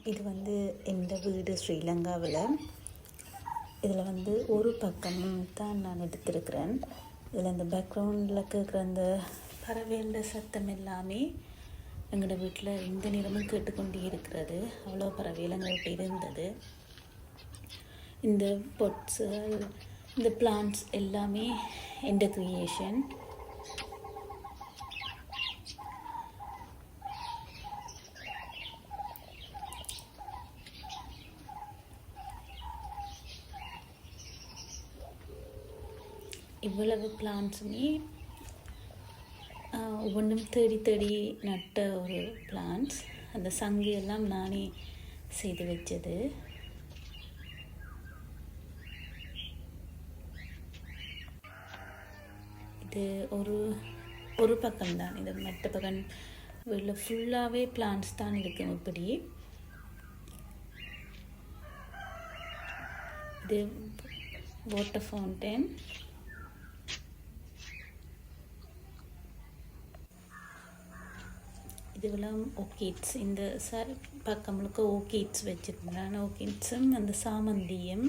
இது வந்து இந்த வீடு ஸ்ரீலங்காவில். இதில் வந்து ஒரு பக்கம் தான் நான் எடுத்திருக்கிறேன். இதில் இந்த பேக்ரவுண்டில் கேட்குற அந்த பறவைகள சத்தம் எல்லாமே எங்களோட வீட்டில் இந்த நேரமும் கேட்டுக்கொண்டே இருக்கிறது. அவ்வளோ பறவைகள் எங்கள்கிட்ட இருந்தது. இந்த பொட்ஸு, இந்த பிளான்ட்ஸ் எல்லாமே எந்த க்ரியேஷன். இவ்வளவு பிளான்ட்ஸுமே ஒவ்வொன்றும் தேடி தேடி நட்ட ஒரு பிளான்ட்ஸ். அந்த சங்கு எல்லாம் நானே செய்து வச்சது. இது ஒரு பக்கம்தான். இது மற்ற பக்கம் வீட்டில் ஃபுல்லாகவே பிளான்ட்ஸ் தான் இருக்கும். இப்படி இது வாட்டர் ஃபவுண்டன். இதுவெல்லாம் ஓகேட்ஸ். இந்த பக்கம் முழுக்க ஓகேட்ஸ் வச்சுருந்தேன். ஓகேட்ஸும் அந்த சாமந்தியும்